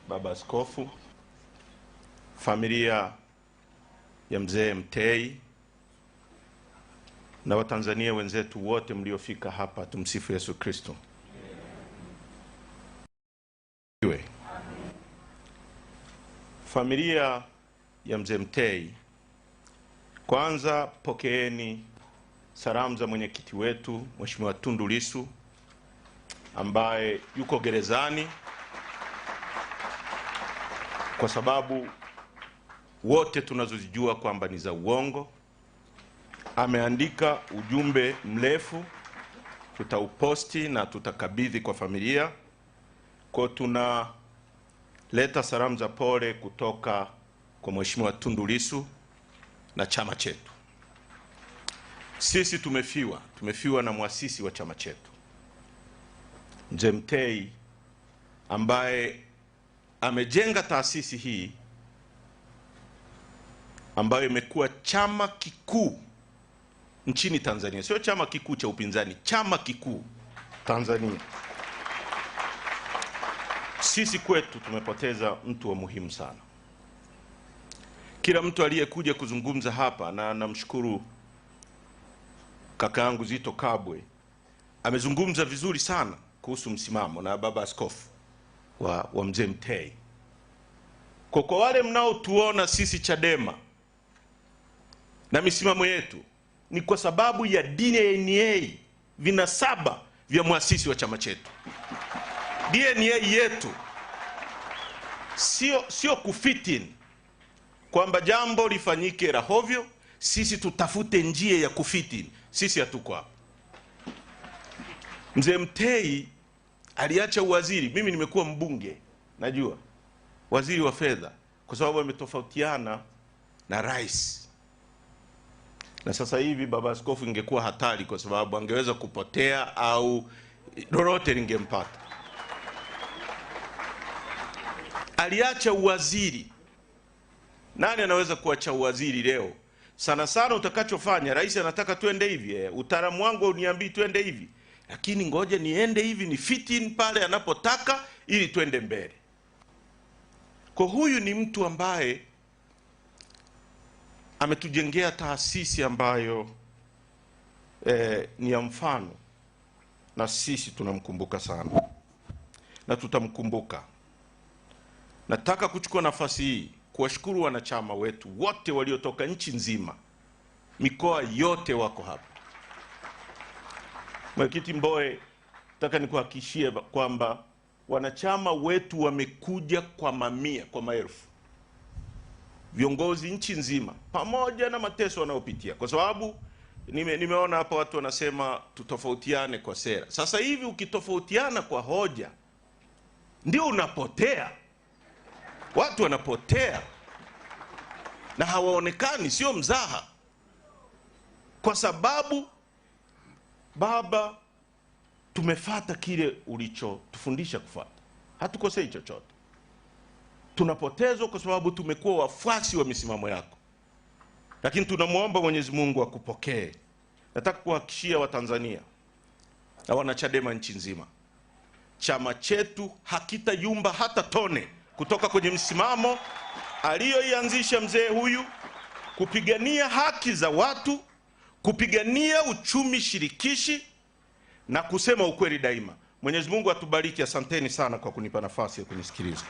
Baba Askofu, familia ya mzee Mtei na Watanzania wenzetu wote mliofika hapa, tumsifu Yesu Kristo. Familia ya mzee Mtei, kwanza pokeeni salamu za mwenyekiti wetu Mheshimiwa Tundu Lissu ambaye yuko gerezani kwa sababu wote tunazozijua kwamba ni za uongo. Ameandika ujumbe mrefu, tutauposti na tutakabidhi kwa familia. Kwa tunaleta salamu za pole kutoka kwa Mheshimiwa Tundu Lissu na chama chetu. Sisi tumefiwa na muasisi wa chama chetu mzee Mtei ambaye amejenga taasisi hii ambayo imekuwa chama kikuu nchini Tanzania. Sio chama kikuu cha upinzani, chama kikuu Tanzania. Sisi kwetu tumepoteza mtu wa muhimu sana. Kila mtu aliyekuja kuzungumza hapa, na namshukuru kaka yangu Zito Kabwe, amezungumza vizuri sana kuhusu msimamo, na baba askofu wa mzee Mtei. Kwa wale mnaotuona sisi Chadema na misimamo yetu, ni kwa sababu ya DNA, vinasaba vya muasisi wa chama chetu. DNA yetu sio kufitin kwamba jambo lifanyike rahovyo sisi tutafute njia ya kufitin. Sisi hatuko hapo. Mzee Mtei aliacha uwaziri, mimi nimekuwa mbunge, najua waziri wa fedha, kwa sababu ametofautiana na rais. Na sasa hivi baba askofu ingekuwa hatari, kwa sababu angeweza kupotea au lolote lingempata. Aliacha uwaziri. Nani anaweza kuacha uwaziri leo? Sana sana utakachofanya, rais anataka tuende hivi, utaalamu wangu uniambii tuende hivi, lakini ngoja niende hivi, ni fit in pale anapotaka ili tuende mbele. Kwa huyu ni mtu ambaye ametujengea taasisi ambayo ni ya mfano, na sisi tunamkumbuka sana na tutamkumbuka. Nataka kuchukua nafasi hii kuwashukuru wanachama wetu wote waliotoka nchi nzima, mikoa yote wako hapa. Mwenyekiti Mbowe, nataka nikuhakikishie kwamba wanachama wetu wamekuja kwa mamia, kwa maelfu. Viongozi nchi nzima, pamoja na mateso wanayopitia, kwa sababu nimeona hapa watu wanasema tutofautiane kwa sera. Sasa hivi ukitofautiana kwa hoja ndio unapotea. Watu wanapotea na hawaonekani, sio mzaha. Kwa sababu baba, tumefata kile ulichotufundisha kufuata. Hatukosei chochote. Tunapotezwa kwa sababu tumekuwa wafuasi wa misimamo yako. Lakini tunamuomba Mwenyezi Mungu akupokee. Nataka kuhakikishia Watanzania na wanachadema nchi nzima, chama chetu hakitayumba hata tone kutoka kwenye msimamo aliyoianzisha mzee huyu, kupigania haki za watu, kupigania uchumi shirikishi na kusema ukweli daima. Mwenyezi Mungu atubariki. Asanteni sana kwa kunipa nafasi ya kunisikiliza.